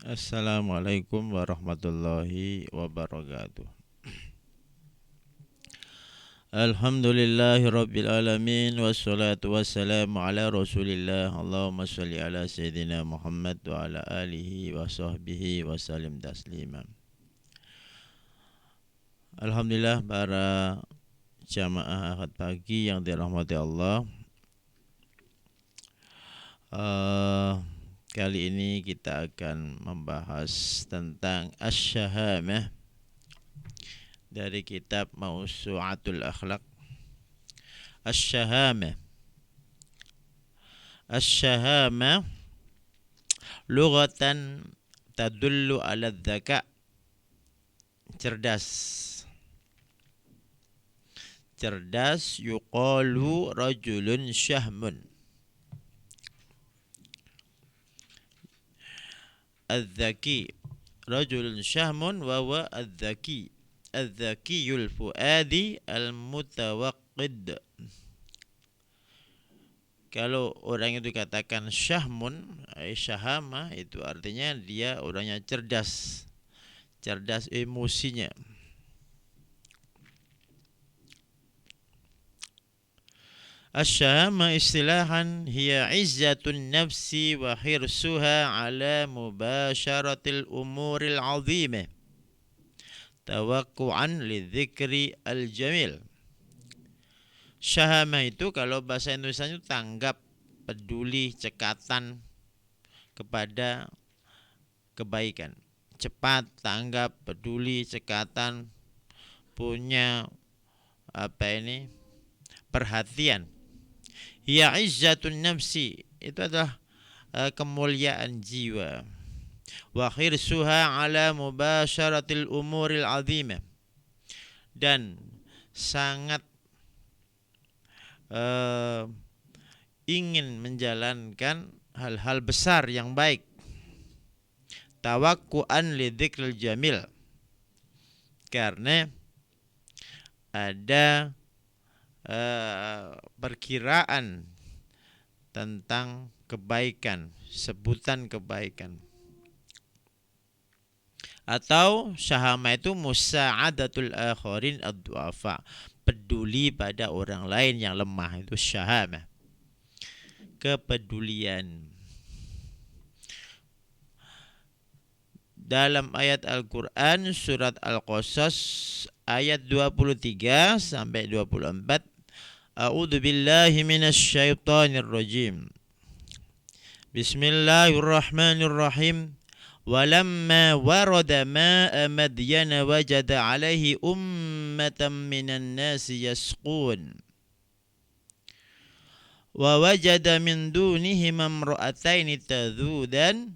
Assalamualaikum warahmatullahi wabarakatuh. Alhamdulillahi rabbil alamin wassalatu wassalamu ala Rasulillah. Allahumma shalli ala sayyidina Muhammad wa ala alihi wa sahbihi wa sallim taslima. Alhamdulillah para jamaah akad pagi yang dirahmati Allah. Kali ini kita akan membahas tentang asy-syahamah dari kitab Mausu'atul Akhlaq. Asy-syahamah. Asy-syahamah lughatan tadullu ala dzaka, cerdas. Cerdas, yuqalu rajulun syahmun. Al-Zaki rajulun syahmun wa huwa al-Zaki al-Zakiyul fuadi al-mutawaqqid. Kalau orang itu katakan syahmun, syahama, itu artinya dia orangnya cerdas, cerdas emosinya. Asy-syahama istilahan hiya izzatun nafsi wa hirsuha ala mubasharatil umuril azimah tawakku'an lidzikri al-jamil. Syahama itu kalau bahasa Indonesia itu tanggap, peduli, cekatan kepada kebaikan. Cepat, tanggap, peduli, cekatan, punya perhatian. Ya izzatun nafsi, itu adalah kemuliaan jiwa. Wa khirsuha ala mubasyaratil umuril azimah, dan sangat ingin menjalankan hal-hal besar yang baik. Tawakkuan lidzikril jamil, karena ada perkiraan tentang kebaikan, sebutan kebaikan. Atau syahama itu musa'adatul akharin ad-du'afa, peduli pada orang lain yang lemah, itu syahama, kepedulian. Dalam ayat Al-Quran surat Al-Qasas ayat 23 sampai 24, A'udzu billahi minasy syaithanir rajim. Bismillahirrahmanirrahim. Walamma warada ma'a madyana wajada alaihi ummatan minan nasi yasqun. Wa wajada min dunihim imra'ataini tadhudan.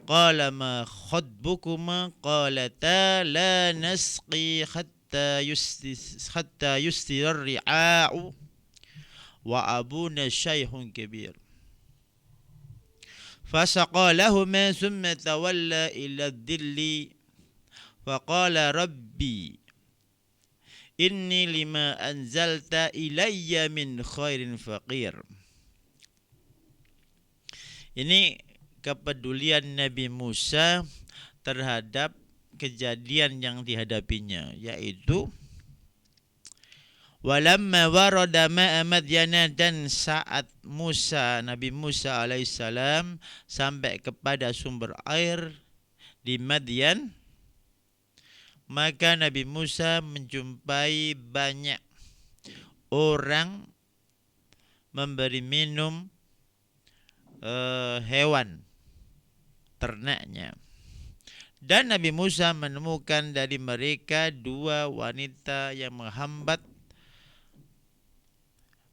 Qala ma khatbukuma qalata la nasqi hatta yustir ri'a'u wa abuna syaikhun kabir. Fasaqa lahuma thumma tawalla ila dhilli faqala rabbi inni lima anzalta ilayya min khairin faqir. Ini kepedulian Nabi Musa terhadap kejadian yang dihadapinya, yaitu walamma warada ma'a madyana, dan saat Nabi Musa alaihissalam sampai kepada sumber air di Madyan, maka Nabi Musa menjumpai banyak orang memberi minum hewan ternaknya. Dan Nabi Musa menemukan dari mereka dua wanita yang menghambat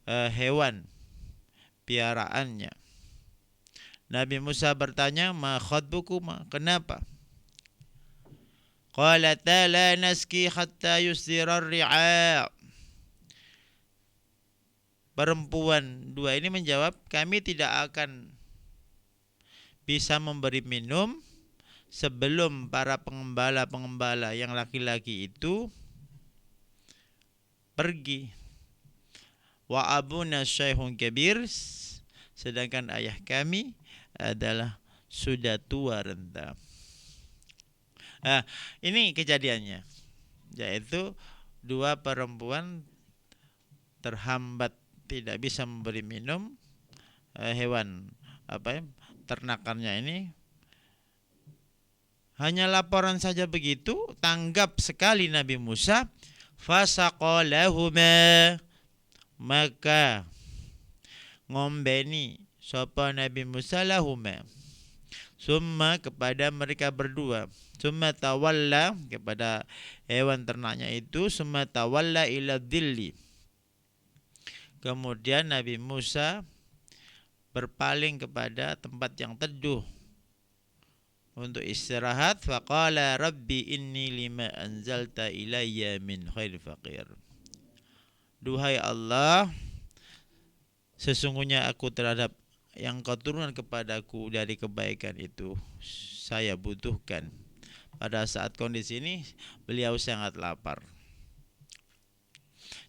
hewan piaraannya. Nabi Musa bertanya, ma khatbukuma, kenapa? Qalata la naski hatta yusdirar ri'a. Perempuan dua ini menjawab, kami tidak akan bisa memberi minum sebelum para pengembala-pengembala yang laki-laki itu pergi. Wa abuna syaikhun kabir, sedangkan ayah kami adalah sudah tua renta. Nah, ini kejadiannya, yaitu dua perempuan terhambat tidak bisa memberi minum hewan ternakannya ini. Hanya laporan saja begitu, tanggap sekali Nabi Musa. Fasaqalahuma, maka ngombeni sapa Nabi Musa lahuma, summa kepada mereka berdua, summa tawalla kepada hewan ternaknya itu, summa tawalla ila dhilli, kemudian Nabi Musa berpaling kepada tempat yang teduh untuk istirahat. Faqala rabbi inni lima anzalta ilayya min khair faqir. Duhai Allah, sesungguhnya aku terhadap yang kau turunkan kepadaku dari kebaikan itu saya butuhkan. Pada saat kondisi ini beliau sangat lapar.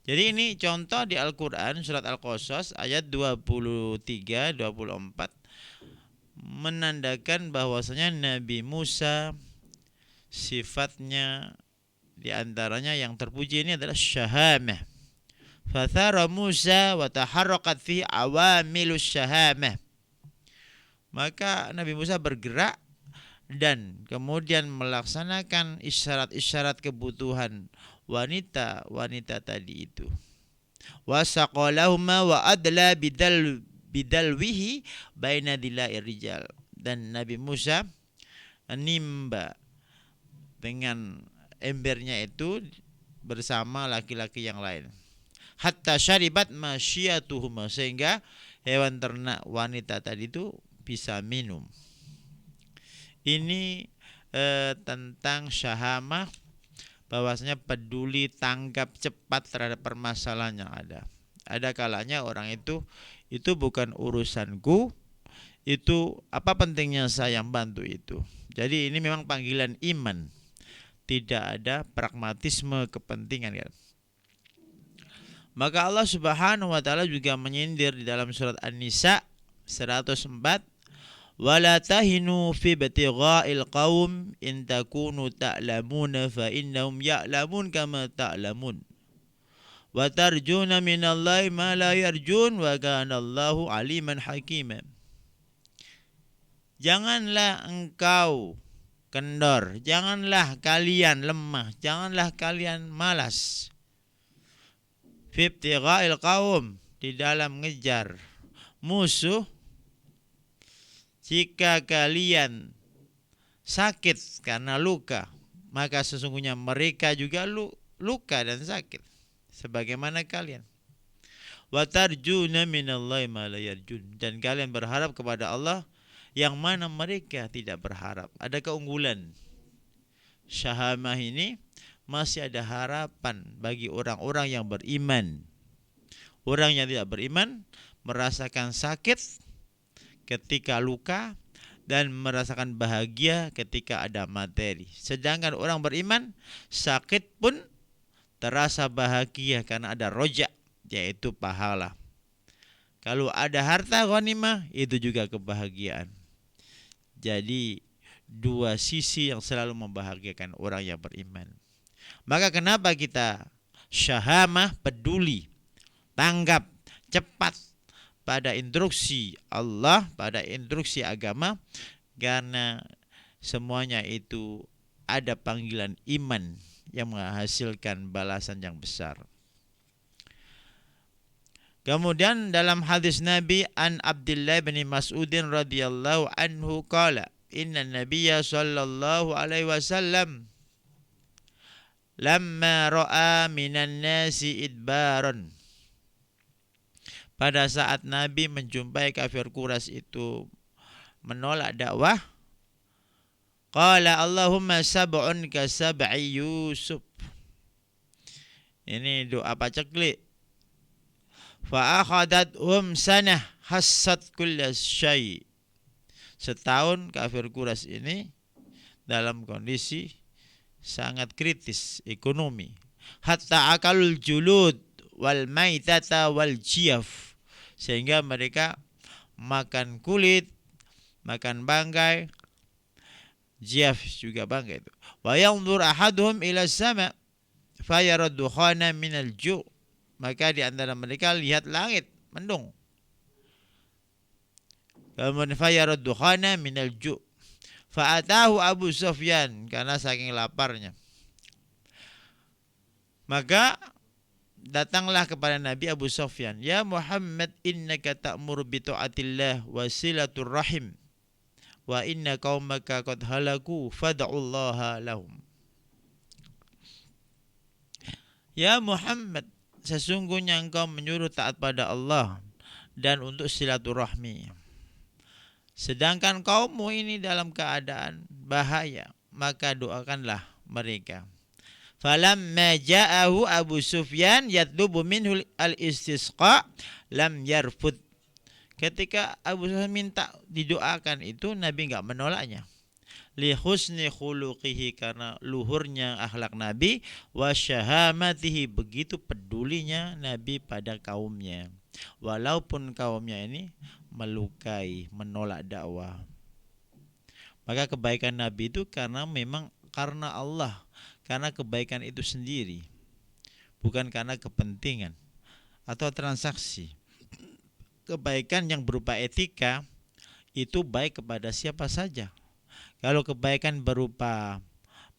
Jadi ini contoh di Al-Quran surat Al-Qasas ayat 23-24 menandakan bahwasanya Nabi Musa sifatnya diantaranya yang terpuji ini adalah syahamah. Fathara Musa wa taharrakat fi awamilus syahamah. Maka Nabi Musa bergerak dan kemudian melaksanakan isyarat-isyarat kebutuhan wanita tadi itu. Wasaqalahuma wa adla bidalwihi baina dilai rijal. Dan Nabi Musa menimba dengan embernya itu bersama laki-laki yang lain. Hatta syaribat masyiyatuhuma, sehingga hewan ternak wanita tadi itu bisa minum. Ini tentang syahamah, bahwasanya peduli, tanggap cepat terhadap permasalahan yang ada. Ada kalanya orang itu bukan urusanku, itu apa pentingnya saya bantu itu. Jadi ini memang panggilan iman, tidak ada pragmatisme kepentingan ya. Maka Allah Subhanahu wa taala juga menyindir di dalam surat An-Nisa 104, wala tahinu fi ibtigha'il qaum in takunu ta'lamuna fa innahum ya'lamun kama ta'lamun wa tarjuna minallahi ma la yarjun wa kana Allahu aliman hakima. Janganlah engkau kendor, janganlah kalian lemah, janganlah kalian malas. Fi ibtigha'il qaum, di dalam mengejar musuh. Jika kalian sakit karena luka, maka sesungguhnya mereka juga luka dan sakit sebagaimana kalian. Wa tarjuna minallahi ma la yarjun, dan kalian berharap kepada Allah yang mana mereka tidak berharap. Ada keunggulan syahamah ini, masih ada harapan bagi orang-orang yang beriman. Orang yang tidak beriman merasakan sakit ketika luka dan merasakan bahagia ketika ada materi. Sedangkan orang beriman sakit pun terasa bahagia karena ada roja, yaitu pahala. Kalau ada harta ghanimah, itu juga kebahagiaan. Jadi dua sisi yang selalu membahagiakan orang yang beriman. Maka kenapa kita syahamah, peduli, tanggap, cepat pada instruksi Allah, pada instruksi agama, karena semuanya itu ada panggilan iman yang menghasilkan balasan yang besar. Kemudian dalam hadis Nabi an Abdullah bin Mas'udin radhiyallahu anhu qala, inna nabiyya sallallahu alaihi wasallam lamma ra'a minan nasi idbaran, pada saat Nabi menjumpai kafir Quraisy itu menolak dakwah, qala Allahumma sab'un ka sab'i Yusuf. Ini doa paceklik. Fa akhadat sanah hassat kulla syai. Setahun kafir Quraisy ini dalam kondisi sangat kritis ekonomi. Hatta akalul julud wal maitata wal jiyaf, sehingga mereka makan kulit, makan bangkai, Jiaf juga bangga itu. Wa yanzur ahaduhum ila sama fayara dukhana minal ju'. Maka di antara mereka lihat langit mendung. Kemudian fayara dukhana minal ju'. Fa'atahu Abu Sufyan karena saking laparnya. Maka datanglah kepada Nabi Abu Sufyan, "Ya Muhammad, innaka ta'muru bi ta'atillah wa silatur rahim wa inna qaumaka qad halaku fad'ullaha lahum." Ya Muhammad, sesungguhnya engkau menyuruh taat pada Allah dan untuk silaturahmi. Sedangkan kaummu ini dalam keadaan bahaya, maka doakanlah mereka. Falamma ja'ahu Abu Sufyan yatlubu minhu al-istisqa lam yarfud. Ketika Abu Sufyan minta didoakan itu, Nabi enggak menolaknya. Li husni khuluqihi, karena luhurnya akhlak Nabi, wa syahamatihi, begitu pedulinya Nabi pada kaumnya. Walaupun kaumnya ini melukai, menolak dakwah. Maka kebaikan Nabi itu memang karena Allah, karena kebaikan itu sendiri, bukan karena kepentingan atau transaksi. Kebaikan yang berupa etika itu baik kepada siapa saja. Kalau kebaikan berupa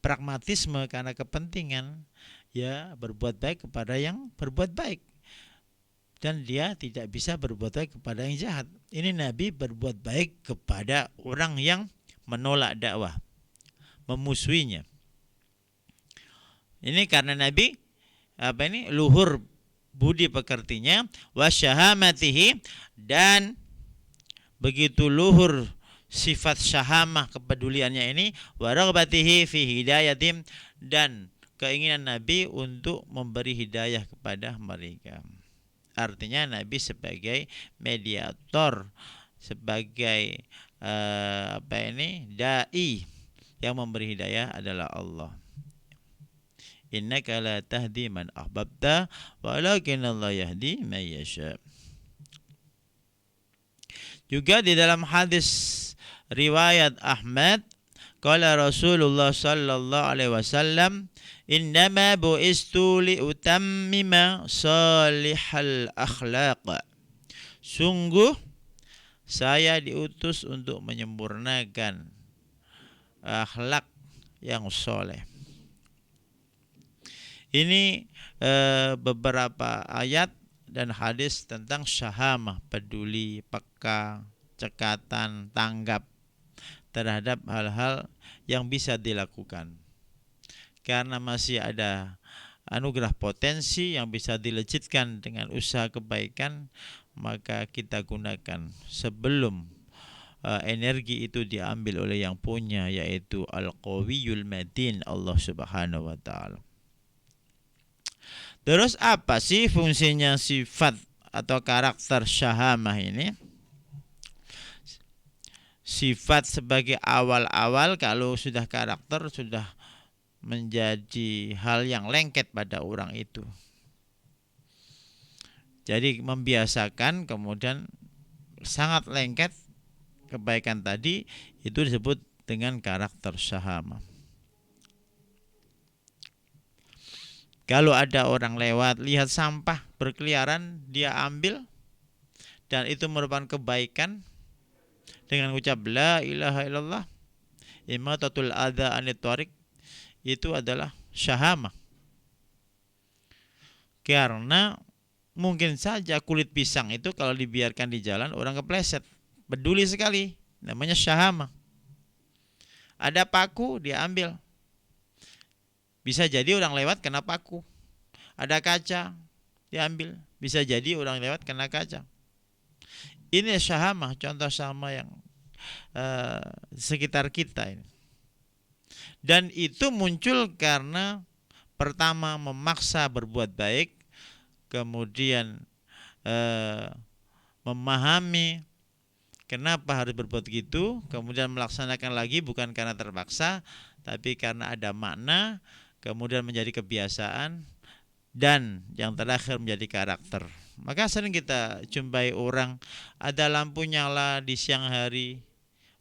pragmatisme karena kepentingan, ya berbuat baik kepada yang berbuat baik. Dan dia tidak bisa berbuat baik kepada yang jahat. Ini Nabi berbuat baik kepada orang yang menolak dakwah, memusuhinya. Ini karena Nabi luhur budi pekertinya, wasyahamatihi, dan begitu luhur sifat syahamah kepeduliannya ini, waraghbatihi fi hidayatim, dan keinginan Nabi untuk memberi hidayah kepada mereka. Artinya Nabi sebagai mediator, sebagai dai yang memberi hidayah adalah Allah. Innaka la tahdi man ahbabta walakin Allah yahdi man yasha. Juga di dalam hadis riwayat Ahmad, qala Rasulullah sallallahu alaihi wasallam, innama bu'istu li utammima salihal akhlaq. Sungguh saya diutus untuk menyempurnakan akhlak yang soleh. Ini beberapa ayat dan hadis tentang syahamah, peduli, peka, cekatan, tanggap terhadap hal-hal yang bisa dilakukan. Karena masih ada anugerah potensi yang bisa dilecitkan dengan usaha kebaikan, maka kita gunakan sebelum energi itu diambil oleh yang punya, yaitu Al-Qawiyul Matin, Allah Subhanahu wa ta'ala. Terus apa sih fungsinya sifat atau karakter syahamah ini? Sifat sebagai awal-awal, kalau sudah karakter sudah menjadi hal yang lengket pada orang itu. Jadi membiasakan, kemudian sangat lengket kebaikan tadi, itu disebut dengan karakter syahamah. Kalau ada orang lewat, lihat sampah berkeliaran, dia ambil, dan itu merupakan kebaikan, dengan ucap la ilaha illallah, imatatul adza anit thariq, itu adalah syahamah. Karena mungkin saja kulit pisang itu kalau dibiarkan di jalan, orang kepleset, peduli sekali, namanya syahamah. Ada paku, dia ambil, bisa jadi orang lewat kena paku. Ada kaca, diambil, bisa jadi orang lewat kena kaca. Ini syahamah, contoh sama yang sekitar kita ini. Dan itu muncul karena pertama memaksa berbuat baik, kemudian memahami kenapa harus berbuat gitu, kemudian melaksanakan lagi bukan karena terpaksa, tapi karena ada makna, kemudian menjadi kebiasaan, dan yang terakhir menjadi karakter. Maka sering kita jumpai orang ada lampu nyala di siang hari,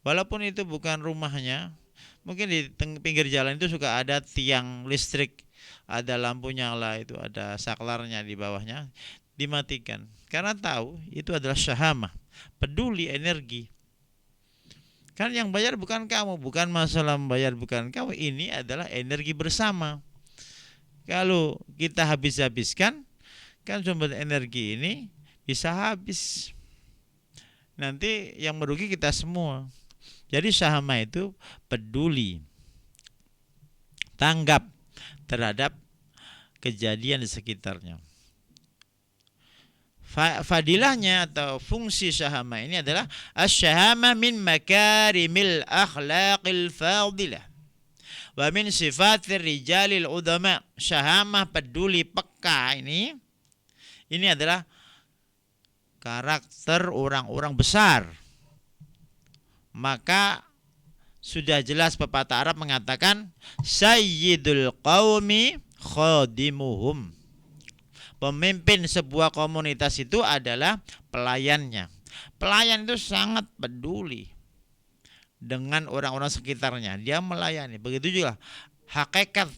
walaupun itu bukan rumahnya, Mungkin di pinggir jalan itu suka ada tiang listrik, ada lampu nyala, itu ada saklarnya di bawahnya, dimatikan. Karena tahu itu adalah syahamah, peduli energi. Kan yang bayar bukan kamu, bukan masalah bayar bukan kamu, ini adalah energi bersama. Kalau kita habis-habiskan, kan sumber energi ini bisa habis. Nanti yang merugi kita semua. Jadi syahamah itu peduli, tanggap terhadap kejadian di sekitarnya. Fadilahnya atau fungsi syahamah ini adalah asy-syahamah min makarimil akhlaqil fadilah wa min sifatir rijalil udama. Syahamah, peduli, peka ini adalah karakter orang-orang besar. Maka sudah jelas pepatah Arab mengatakan sayyidul qaumi khadimuhum. Pemimpin sebuah komunitas itu adalah pelayannya. Pelayan itu sangat peduli dengan orang-orang sekitarnya. Dia melayani. Begitu juga hakikat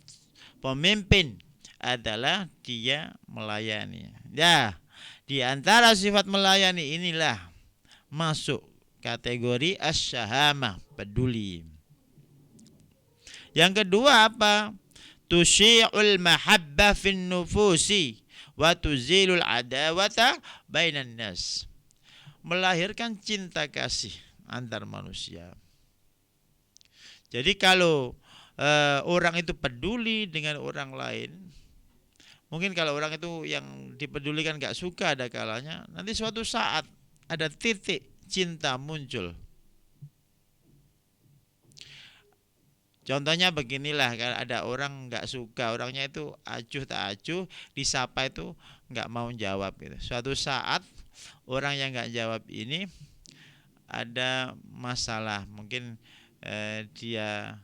pemimpin adalah dia melayani. Ya, di antara sifat melayani inilah masuk kategori asy-syahamah, peduli. Yang kedua apa? Tusyi'ul mahabbah fin nufusi wa tuzilul adawata bainan nas. Melahirkan cinta kasih antar manusia. Jadi kalau orang itu peduli dengan orang lain, mungkin kalau orang itu yang dipedulikan gak suka ada kalanya, nanti suatu saat ada titik cinta muncul. Contohnya beginilah, kalau ada orang nggak suka, orangnya itu acuh tak acuh, disapa itu nggak mau jawab gitu. Suatu saat orang yang nggak jawab ini ada masalah, mungkin dia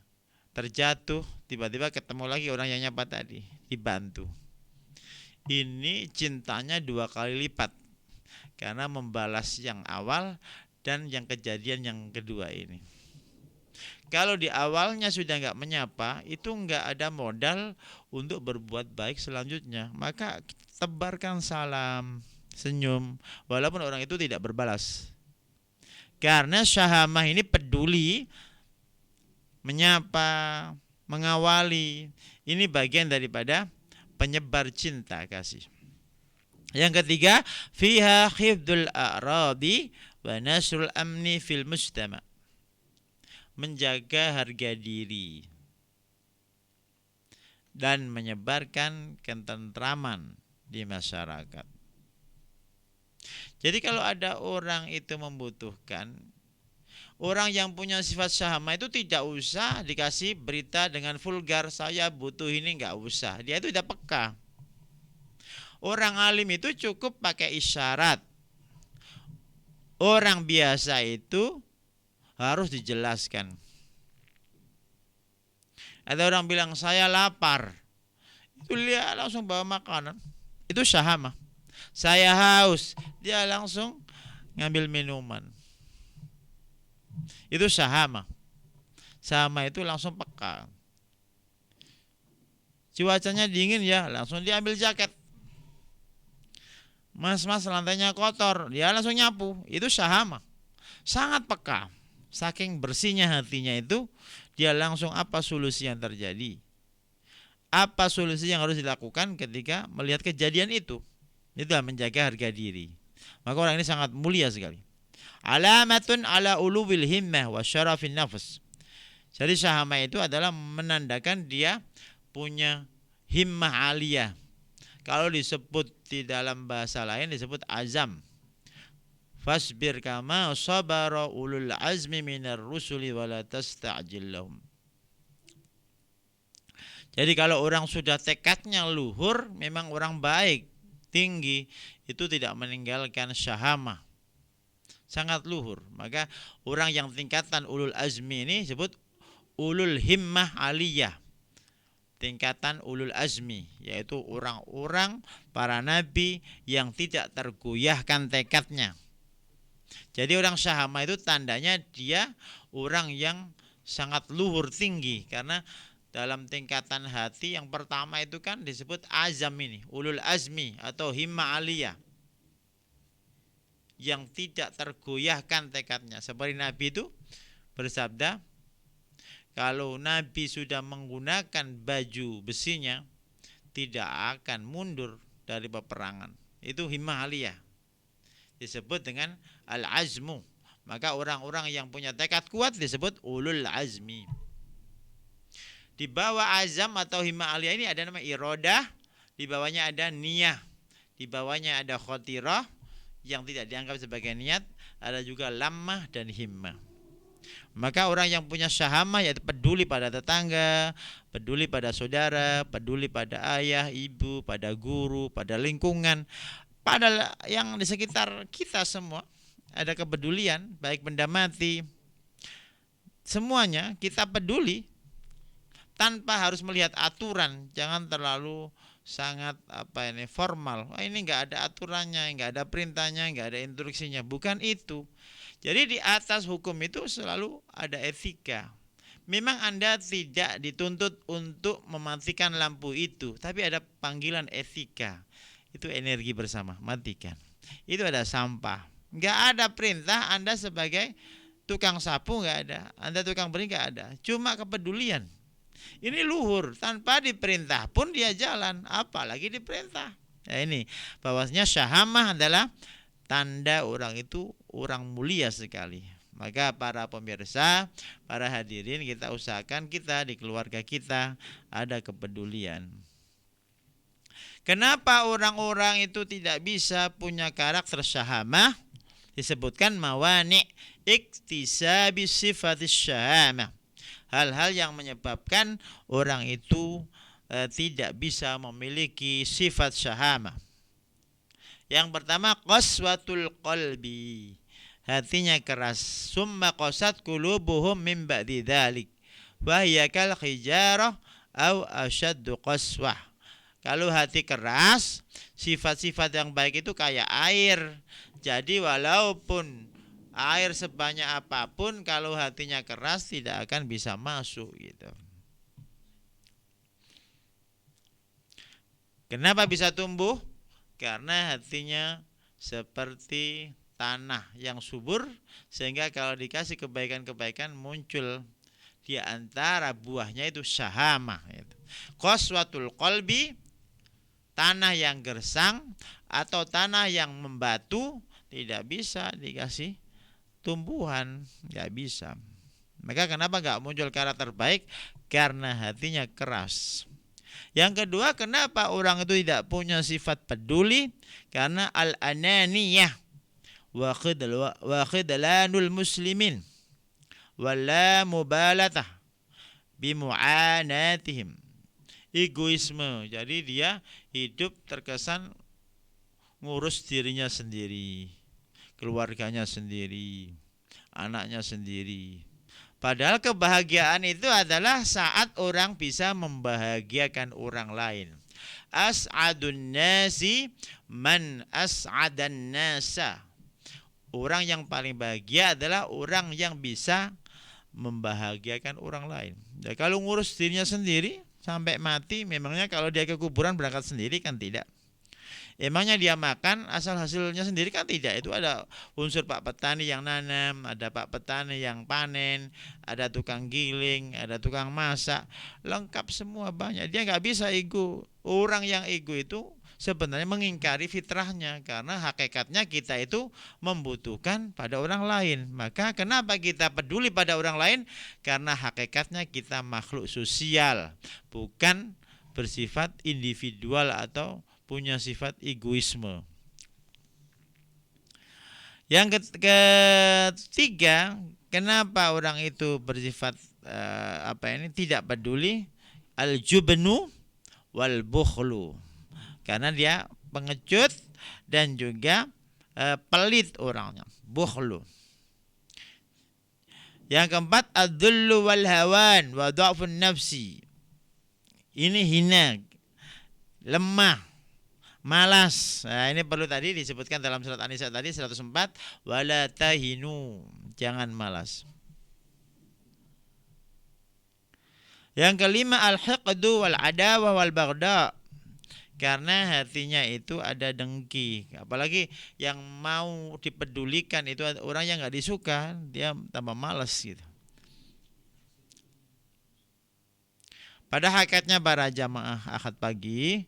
terjatuh, tiba-tiba ketemu lagi orang yang nyapa tadi, dibantu. Ini cintanya 2 kali lipat karena membalas yang awal dan yang kejadian yang kedua ini. Kalau di awalnya sudah nggak menyapa, itu nggak ada modal untuk berbuat baik selanjutnya. Maka tebarkan salam, senyum, walaupun orang itu tidak berbalas. Karena syahamah ini peduli, menyapa, mengawali. Ini bagian daripada penyebar cinta kasih. Yang ketiga, fiha khifdul a'radi wa nasrul amni fil mujtama'. Menjaga harga diri dan menyebarkan ketentraman di masyarakat. Jadi kalau ada orang itu membutuhkan, orang yang punya sifat syahamah itu tidak usah dikasih berita dengan vulgar, saya butuh ini, nggak usah. Dia itu udah peka. Orang alim itu cukup pakai isyarat. Orang biasa itu harus dijelaskan. Ada orang bilang saya lapar, itu dia langsung bawa makanan. Itu syahamah. Saya haus, dia langsung ngambil minuman. Itu syahamah. Syahamah itu langsung peka. Cuacanya dingin ya, langsung dia ambil jaket. Mas lantainya kotor, dia langsung nyapu. Itu syahamah. Sangat peka. Saking bersihnya hatinya itu, dia langsung apa solusi yang terjadi, apa solusi yang harus dilakukan ketika melihat kejadian itu. Itulah menjaga harga diri. Maka orang ini sangat mulia sekali. Alamatun ala uluwil himmah wa syarafin nafs. Jadi syahamah itu adalah menandakan dia punya himmah aliyah. Kalau disebut di dalam bahasa lain disebut azam. Fasbir kama sabara ulul azmi minar rusuli wala tasta'jil lahum. Jadi kalau orang sudah tekadnya luhur, memang orang baik, tinggi, itu tidak meninggalkan syahamah. Sangat luhur. Maka orang yang tingkatan ulul azmi ini disebut ulul himmah aliyah. Tingkatan ulul azmi, yaitu orang-orang para nabi yang tidak tergoyahkan tekadnya. Jadi orang syahamah itu tandanya dia orang yang sangat luhur tinggi, karena dalam tingkatan hati yang pertama itu kan disebut azam ini, ulul azmi atau himma aliyah, yang tidak tergoyahkan tekadnya. Seperti Nabi itu bersabda, kalau Nabi sudah menggunakan baju besinya, tidak akan mundur dari peperangan. Itu himmah aliyah, disebut dengan al-azmu. Maka orang-orang yang punya tekad kuat disebut ulul azmi. Di bawah azam atau himmah aliyah ini ada nama iradah, di bawahnya ada niyah, di bawahnya ada khotirah yang tidak dianggap sebagai niat, ada juga lammah dan himmah. Maka orang yang punya syahamah, yaitu peduli pada tetangga, peduli pada saudara, peduli pada ayah, ibu, pada guru, pada lingkungan, pada yang di sekitar kita semua, ada kepedulian, baik benda mati, semuanya kita peduli tanpa harus melihat aturan. Jangan terlalu sangat formal. Ini nggak ada aturannya, nggak ada perintahnya, nggak ada instruksinya. Bukan itu. Jadi di atas hukum itu selalu ada etika. Memang Anda tidak dituntut untuk mematikan lampu itu, tapi ada panggilan etika. Itu energi bersama, matikan. Itu ada sampah. Nggak ada perintah Anda sebagai tukang sapu, nggak ada. Anda tukang bersih, nggak ada. Cuma kepedulian. Ini luhur, tanpa diperintah pun dia jalan, apalagi diperintah. Nah ini, bahwasanya syahamah adalah tanda orang itu orang mulia sekali. Maka para pemirsa, para hadirin, kita usahakan kita di keluarga kita ada kepedulian. Kenapa orang-orang itu tidak bisa punya karakter syahamah? Disebutkan mawani' iktisabi sifatis syahamah. Hal-hal yang menyebabkan orang itu tidak bisa memiliki sifat syahamah. Yang pertama, qaswatul qalbi, hatinya keras. Summa qasat qulubuhum min ba'di dzalik wa hiya kal hijarah aw asyaddu qaswah. Kalau hati keras, sifat-sifat yang baik itu kayak air. Jadi walaupun air sebanyak apapun, kalau hatinya keras tidak akan bisa masuk gitu. Kenapa bisa tumbuh? Karena hatinya seperti tanah yang subur, sehingga kalau dikasih kebaikan-kebaikan muncul di antara buahnya itu syahamah. Qaswatul qalbi, tanah yang gersang atau tanah yang membatu, tidak bisa dikasih tumbuhan, nggak bisa. Maka kenapa nggak muncul karakter baik? Karena hatinya keras. Yang kedua, kenapa orang itu tidak punya sifat peduli? Karena al-ananiyah wa khidlanul muslimin wala mubalatah bimu'anatihim. Egoisme. Jadi dia hidup terkesan ngurus dirinya sendiri, keluarganya sendiri, anaknya sendiri. Padahal kebahagiaan itu adalah saat orang bisa membahagiakan orang lain. As'adun nasi man as'adan nasa. Orang yang paling bahagia adalah orang yang bisa membahagiakan orang lain. Ya, kalau ngurus dirinya sendiri sampai mati, memangnya kalau dia ke kuburan berangkat sendiri kan tidak. Emangnya dia makan asal hasilnya sendiri kan tidak. Itu ada unsur pak petani yang nanam, ada pak petani yang panen, ada tukang giling, ada tukang masak, lengkap semua banyak. Dia nggak bisa ego. Orang yang ego itu sebenarnya mengingkari fitrahnya, karena hakikatnya kita itu membutuhkan pada orang lain. Maka kenapa kita peduli pada orang lain? Karena hakikatnya kita makhluk sosial, bukan bersifat individual atau punya sifat egoisme. Yang ketiga, kenapa orang itu bersifat tidak peduli? Al-jubnu wal bukhlu. Karena dia pengecut dan juga pelit orangnya, bukhlu. Yang keempat, ad-dhullu wal hawan wa dha'fun nafsi. Ini hina, lemah, malas. Nah, ini perlu tadi disebutkan dalam surat An-Nisa tadi 104, wala tahinu, jangan malas. Yang kelima al-hiqdu wal adawah wal baghdha. Karena hatinya itu ada dengki. Apalagi yang mau dipedulikan itu orang yang nggak disuka, dia tambah malas gitu. Pada hakikatnya para jamaah akad pagi,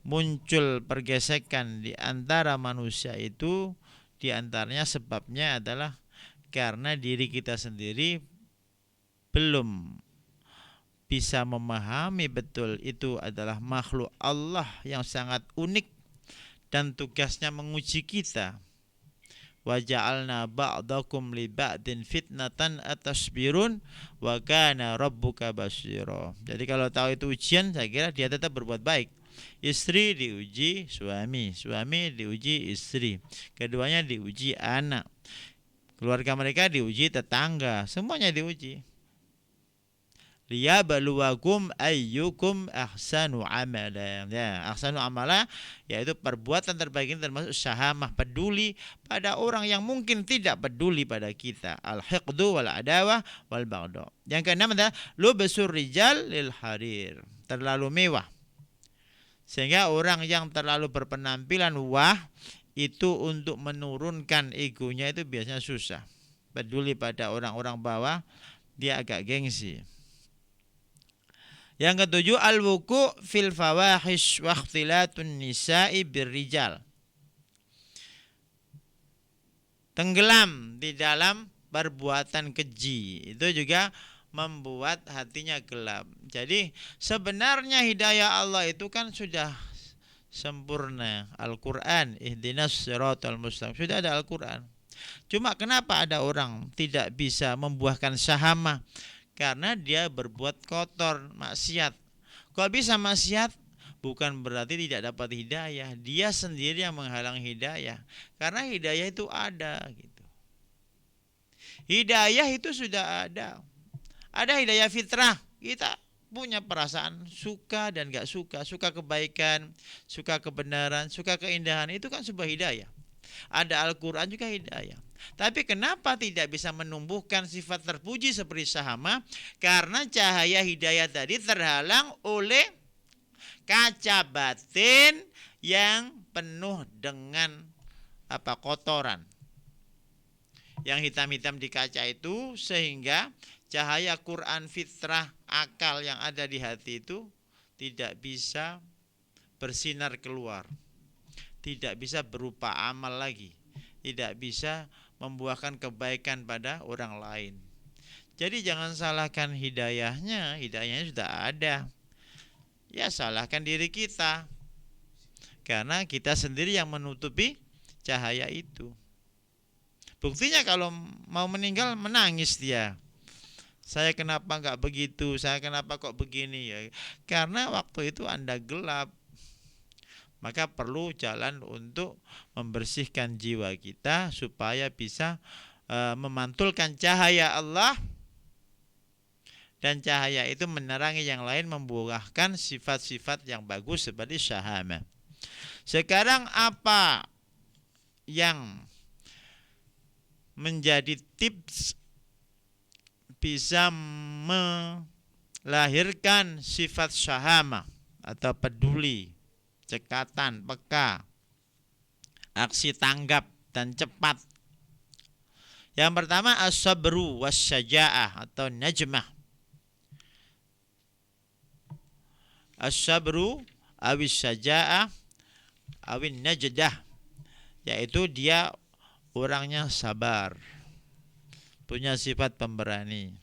muncul pergesekan di antara manusia itu, di antaranya sebabnya adalah karena diri kita sendiri belum bisa memahami betul itu adalah makhluk Allah yang sangat unik dan tugasnya menguji kita. Wa ja'alna ba'dakum li ba'din fitnatan atasbirun wa kana rabbuka basira. Jadi kalau tahu itu ujian, saya kira dia tetap berbuat baik. Istri diuji suami, suami diuji istri, keduanya diuji anak, keluarga mereka diuji tetangga, semuanya diuji. Liyabluwakum ayyukum ahsanu amala. Ya, ahsanu amala yaitu perbuatan terbaik ini termasuk syahamah, peduli pada orang yang mungkin tidak peduli pada kita. Al-hiqdu wal adawah wal baghdha. Yang keenam adalah lubsur rijal lil harir. Terlalu mewah. Sehingga orang yang terlalu berpenampilan wah itu untuk menurunkan egonya itu biasanya susah. Peduli pada orang-orang bawah, dia agak gengsi. Yang ketujuh al-wuku fil fawahish wa ikhtilatun nisa'i birrijal. Tenggelam di dalam perbuatan keji. Itu juga membuat hatinya gelap. Jadi sebenarnya hidayah Allah itu kan sudah sempurna. Al-Quran, ihdinas siratal mustaqim. Sudah ada Al-Quran. Cuma kenapa ada orang tidak bisa membuahkan syahamah? Karena dia berbuat kotor, maksiat. Kalau bisa maksiat, bukan berarti tidak dapat hidayah. Dia sendiri yang menghalang hidayah. Karena hidayah itu ada gitu. Hidayah itu sudah ada. Ada hidayah fitrah. Kita punya perasaan suka dan gak suka. Suka kebaikan, suka kebenaran, suka keindahan. Itu kan sebuah hidayah. Ada Al-Quran juga hidayah. Tapi kenapa tidak bisa menumbuhkan sifat terpuji seperti syahamah? Karena cahaya hidayah tadi terhalang oleh kaca batin yang penuh dengan kotoran. Yang hitam-hitam di kaca itu, sehingga cahaya Quran fitrah akal yang ada di hati itu tidak bisa bersinar keluar. Tidak bisa berupa amal lagi. Tidak bisa membuahkan kebaikan pada orang lain. Jadi jangan salahkan hidayahnya. Hidayahnya sudah ada. Ya salahkan diri kita. Karena kita sendiri yang menutupi cahaya itu. Buktinya kalau mau meninggal menangis dia. Saya kenapa enggak begitu? Saya kenapa kok begini ya? Karena waktu itu Anda gelap. Maka perlu jalan untuk membersihkan jiwa kita supaya bisa memantulkan cahaya Allah, dan cahaya itu menerangi yang lain, membuahkan sifat-sifat yang bagus seperti syahamah. Sekarang apa yang menjadi tips bisa melahirkan sifat syahamah atau peduli, cekatan, peka, aksi tanggap dan cepat? Yang pertama as-sabru was-syaja'ah atau najmah. As-sabru awis syaja'ah awin najdah, yaitu dia orangnya sabar, punya sifat pemberani.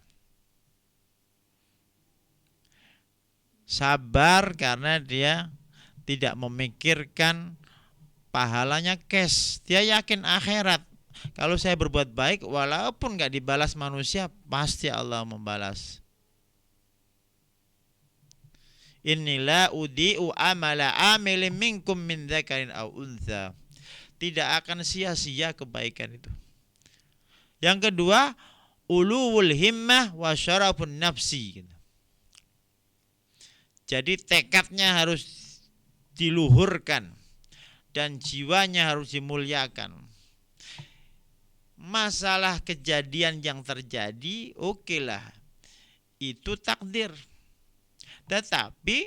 Sabar karena dia tidak memikirkan pahalanya cash. Dia yakin akhirat. Kalau saya berbuat baik, walaupun gak dibalas manusia, pasti Allah membalas. Inilah udi'u amala amilin minkum min dzakarin aw untha. Tidak akan sia-sia kebaikan itu. Yang kedua, uluwul himmah wa syarafun nafsi. Jadi tekadnya harus diluhurkan dan jiwanya harus dimuliakan. Masalah kejadian yang terjadi, okelah, itu takdir. Tetapi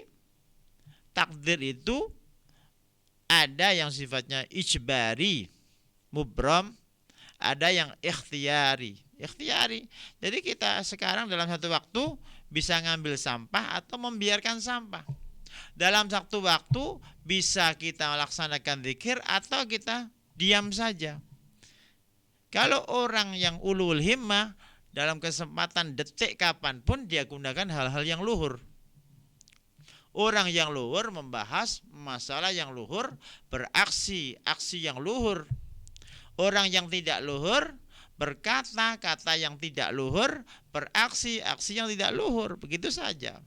takdir itu ada yang sifatnya ijbari, mubram, ada yang ikhtiyari. Ikhtiyari. Jadi kita sekarang dalam satu waktu bisa ngambil sampah atau membiarkan sampah. Dalam satu waktu bisa kita melaksanakan zikir atau kita diam saja. Kalau orang yang ulul himmah, dalam kesempatan detik kapanpun dia gunakan hal-hal yang luhur. Orang yang luhur membahas masalah yang luhur, beraksi, aksi yang luhur. Orang yang tidak luhur berkata kata yang tidak luhur, beraksi aksi yang tidak luhur. Begitu saja.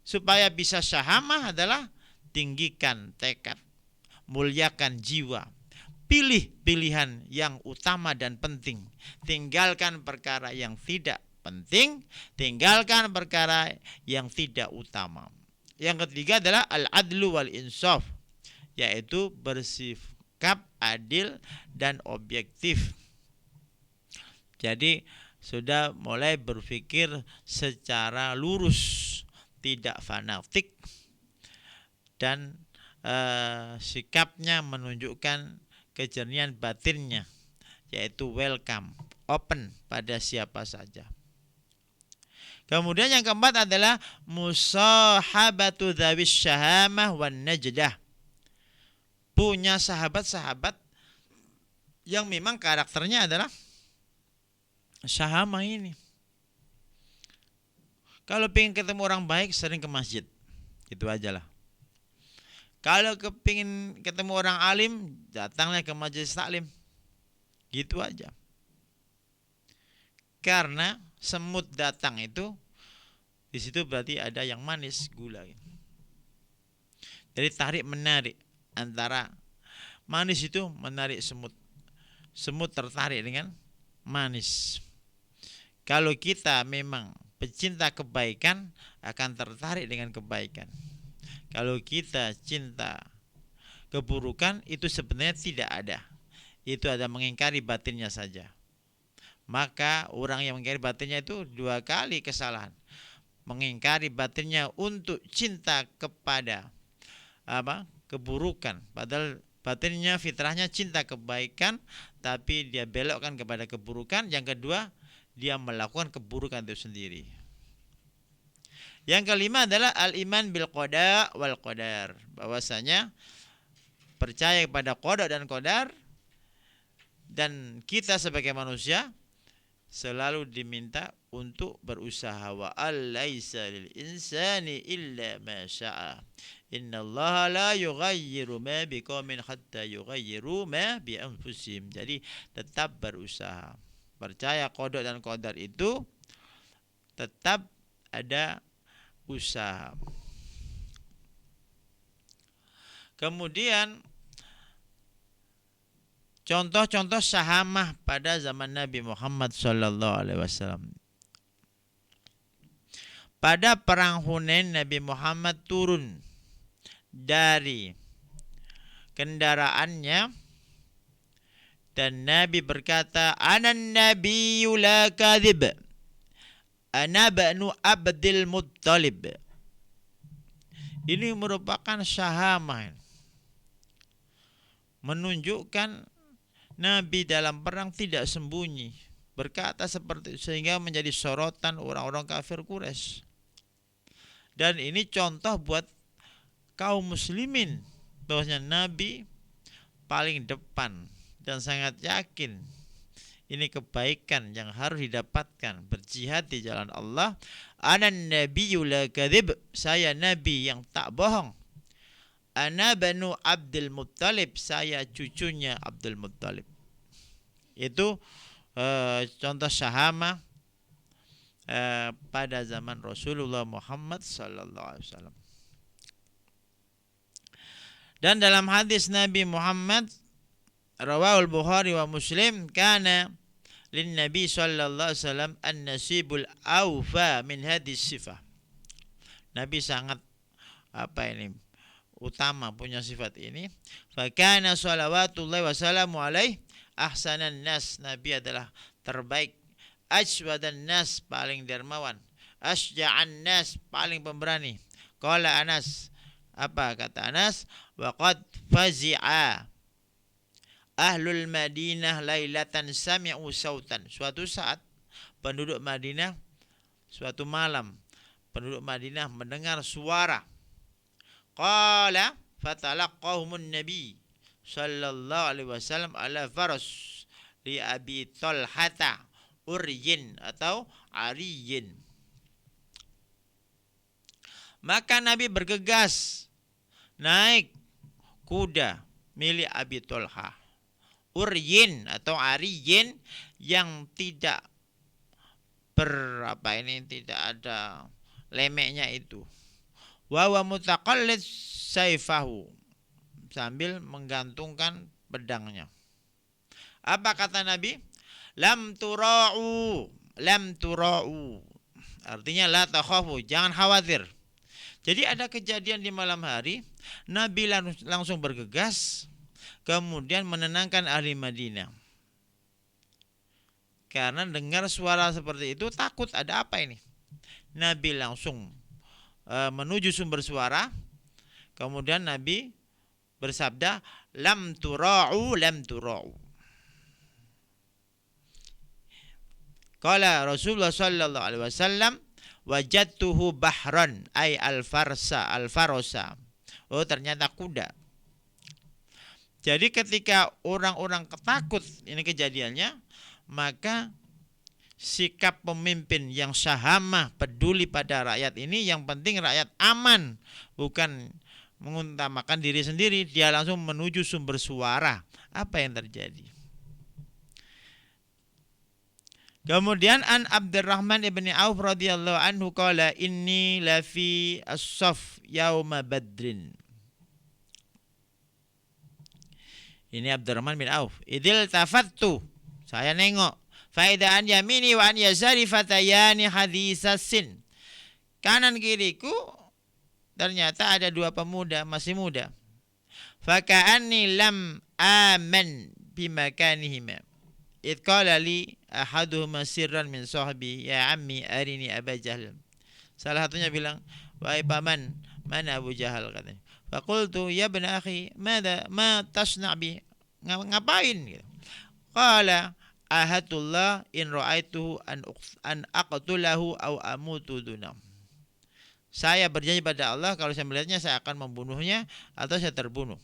Supaya bisa syahamah adalah tinggikan tekad, muliakan jiwa, pilih pilihan yang utama dan penting, tinggalkan perkara yang tidak penting, tinggalkan perkara yang tidak utama. Yang ketiga adalah al-adlu wal insaf, yaitu bersikap adil dan objektif. Jadi sudah mulai berpikir secara lurus, tidak fanatik, dan sikapnya menunjukkan kejernihan batinnya, yaitu welcome, open pada siapa saja. Kemudian yang keempat adalah musahabatu dzawis syahamah wan najdah. Punya sahabat-sahabat yang memang karakternya adalah syahamah ini. Kalau pengen ketemu orang baik, sering ke masjid. Itu aja lah. Kalau kepingin ketemu orang alim, datanglah ke majelis taklim. Gitu aja. Karena semut datang itu, di situ berarti ada yang manis, gula. Jadi tarik menarik antara manis itu menarik semut. Semut tertarik dengan manis. Kalau kita memang pecinta kebaikan, akan tertarik dengan kebaikan. Kalau kita cinta keburukan, itu sebenarnya tidak ada. Itu ada mengingkari batinnya saja. Maka orang yang mengingkari batinnya itu dua kali kesalahan. Mengingkari batinnya untuk cinta kepada keburukan, padahal batinnya fitrahnya cinta kebaikan, tapi dia belokkan kepada keburukan. Yang kedua, dia melakukan keburukan itu sendiri. Yang kelima adalah al-iman bil qada wal qadar, bahwasanya percaya kepada qada dan qadar, dan kita sebagai manusia selalu diminta untuk berusaha. Wa alaysa lil insani illa ma syaa. Innallaha la yughayyiru ma biqaumin hatta yughayyiru ma bi anfusihim. Jadi tetap berusaha. Percaya qada dan qadar itu tetap ada usaha. Kemudian contoh-contoh syahamah pada zaman Nabi Muhammad SAW. Pada perang Hunain, Nabi Muhammad turun dari kendaraannya dan Nabi berkata, "Anan nabiyyu la kadhib. Ana banu Abdul Muttalib." Ini merupakan syahamah, menunjukkan Nabi dalam perang tidak sembunyi, berkata seperti itu, sehingga menjadi sorotan orang-orang kafir Quraisy. Dan ini contoh buat kaum muslimin bahwasanya Nabi paling depan dan sangat yakin ini kebaikan yang harus didapatkan, berjihad di jalan Allah. Anan nabiyyu la kadzib, saya nabi yang tak bohong. Ana banu Abdul Muttalib, saya cucunya Abdul Muttalib. Itu contoh syahamah pada zaman Rasulullah Muhammad sallallahu alaihi wasallam. Dan dalam hadis Nabi Muhammad rawahul Bukhari wa Muslim, kana lin Nabi sallallahu alaihi wasallam an-nasibul awfa min hadis sifah. Nabi sangat utama punya sifat ini. Fa kana shalawatullahi wasallamu alaihi ahsanan nas, Nabi adalah terbaik, ajwadan nas, paling dermawan, Asja'an nas, paling pemberani. Qala Anas, apa kata Anas? Wa qad fazi'a ahlul Madinah lailatan sami'u sautan. Suatu saat penduduk Madinah, suatu malam penduduk Madinah mendengar suara. Qala fatalaqahumun nabi sallallahu alaihi wasallam ala faras li Abi Talhata uryin atau ariyin. Maka Nabi bergegas naik kuda milik Abi Talha uryin atau ariyin yang tidak tidak ada lemeknya itu. Wa mutaqallid saifahu, sambil menggantungkan pedangnya. Apa kata Nabi? Lam tura'u, lam tura'u. Artinya la takhafu, jangan khawatir. Jadi ada kejadian di malam hari, Nabi langsung bergegas, kemudian menenangkan ahli Madinah. Karena dengar suara seperti itu takut ada apa ini. Nabi langsung menuju sumber suara, kemudian Nabi bersabda, lam tura'u, lam tura'u. Qala Rasulullah sallallahu alaihi wasallam, wajadtuhu bahran ay al-farasa. Oh, ternyata kuda. Jadi ketika orang-orang ketakut ini kejadiannya, maka sikap pemimpin yang sahamah, peduli pada rakyat ini, yang penting rakyat aman, bukan mengutamakan diri sendiri, dia langsung menuju sumber suara. Apa yang terjadi? Kemudian an Abdurrahman ibn Auf radhiyallahu anhu qala inni la fi as-saf yauma badrin. Ini Abdurrahman bin Auf. Idil tafattu, saya nengok, fa idza an yamini wa an yasari fatayani hadisasin. Kanan kiriku ternyata ada dua pemuda masih muda. Fa ka'anni lam aman bimakanihima. Idh qala li ahaduhuma sirran min sahbi ya ammi arini Aba Jahal. Salah satunya bilang, wahai paman, mana Abu Jahal, katanya. Faqultu ya ibn akhi, ma tasna' bi? Ngapain gitu. Qala ahadullah in ra'aituhu an aqtulahu aw amutu dunam. Saya berjanji pada Allah, kalau saya melihatnya saya akan membunuhnya atau saya terbunuh.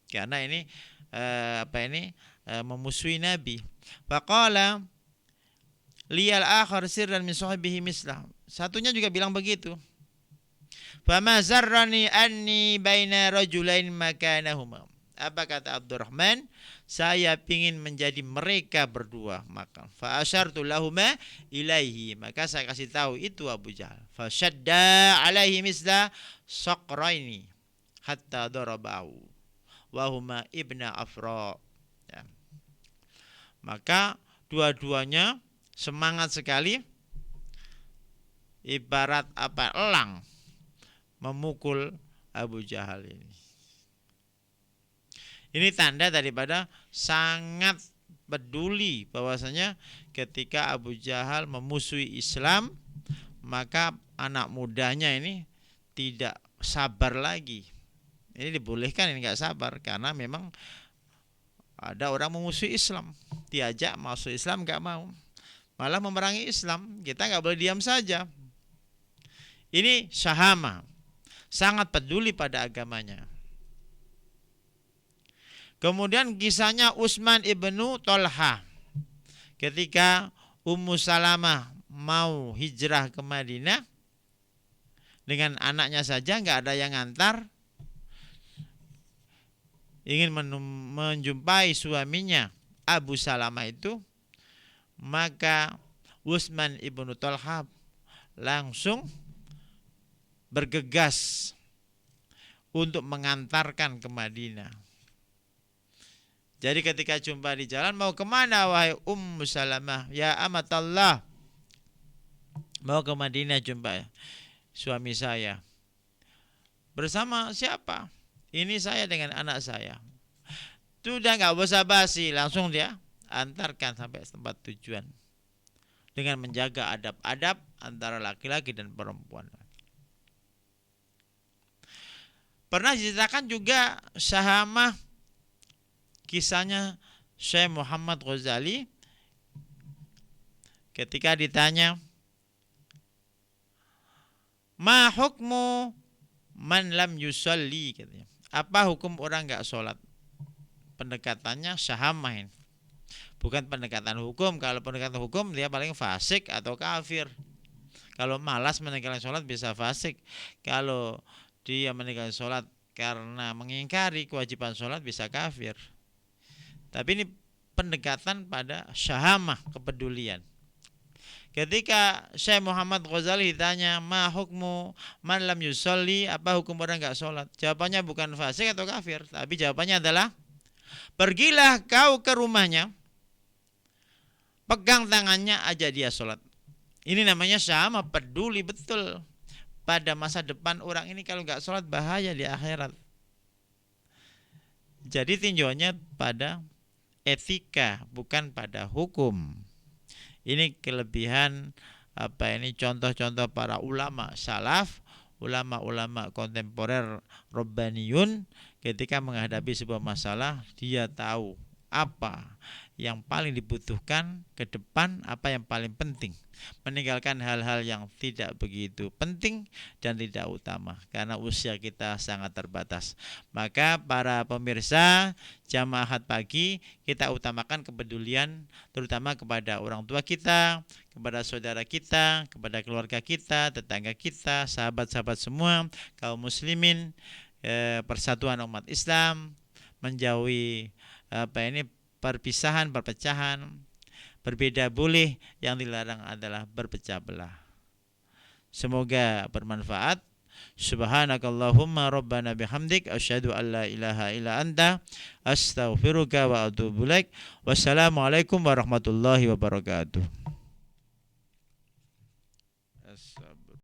Karena ini memusuhi Nabi. Faqala liyal akhar sirran min sahbihi mislah. Satunya juga bilang begitu. Fama zarrani anni baina rajulain makanahuma. Apa kata Abdurrahman? Saya ingin menjadi mereka berdua. Maka fa asyartu lahuma ilaihi, maka saya kasih tahu itu Abu Jahal. Fa syadda alaihi misla saqraini hatta darabahu wa huma ibna Afra. Ya. Maka dua-duanya semangat sekali, ibarat elang memukul Abu Jahal ini. Ini tanda daripada sangat peduli bahwasanya ketika Abu Jahal memusuhi Islam, maka anak mudanya ini tidak sabar lagi. Ini dibolehkan, ini nggak sabar, karena memang ada orang memusuhi Islam, diajak masuk Islam nggak mau, malah memerangi Islam. Kita nggak boleh diam saja. Ini syahama, sangat peduli pada agamanya. Kemudian kisahnya Utsman ibnu Tolha, ketika Ummu Salamah mau hijrah ke Madinah dengan anaknya saja, nggak ada yang ngantar, ingin menjumpai suaminya Abu Salamah itu, maka Utsman ibnu Tolha langsung bergegas untuk mengantarkan ke Madinah. Jadi ketika jumpa di jalan, mau kemana wahai Ummu Salamah, ya amatallah? Mau ke Madinah jumpa suami saya. Bersama siapa? Ini saya dengan anak saya. Sudah nggak usah basi, langsung dia antarkan sampai tempat tujuan dengan menjaga adab-adab antara laki-laki dan perempuan. Pernah diceritakan juga Syahamah, kisahnya Syekh Muhammad Ghazali ketika ditanya, ma hukmu man lam yusalli, katanya. Apa hukum orang enggak sholat? Pendekatannya Syahamah ini. Bukan pendekatan hukum. Kalau pendekatan hukum dia paling fasik atau kafir. Kalau malas meninggalkan sholat bisa fasik. Kalau dia meninggalkan sholat karena mengingkari kewajiban sholat bisa kafir. Tapi ini pendekatan pada syahamah, kepedulian. Ketika Syekh Muhammad Ghazali ditanya, ma hukmu man lam yusolli, apa hukum orang enggak sholat? Jawabannya bukan fasik atau kafir, tapi jawabannya adalah, pergilah kau ke rumahnya, pegang tangannya, ajak dia sholat. Ini namanya syahamah, peduli betul pada masa depan orang ini. Kalau enggak sholat bahaya di akhirat. Jadi tinjauannya pada etika, bukan pada hukum. Ini kelebihan contoh-contoh para ulama salaf, ulama-ulama kontemporer Rabbaniyun. Ketika menghadapi sebuah masalah, dia tahu apa yang paling dibutuhkan ke depan, apa yang paling penting, meninggalkan hal-hal yang tidak begitu penting dan tidak utama, karena usia kita sangat terbatas. Maka para pemirsa jamaah Ahad pagi, kita utamakan kepedulian terutama kepada orang tua kita, kepada saudara kita, kepada keluarga kita, tetangga kita, sahabat-sahabat semua, kaum muslimin, persatuan umat Islam, menjauhi perpisahan, perpecahan. Berbeda boleh, yang dilarang adalah berpecah belah. Semoga bermanfaat. Subhanakallahumma rabbana bihamdik asyhadu an la ilaha illa anta astaghfiruka wa atubu ilaik. Wassalamualaikum warahmatullahi wabarakatuh.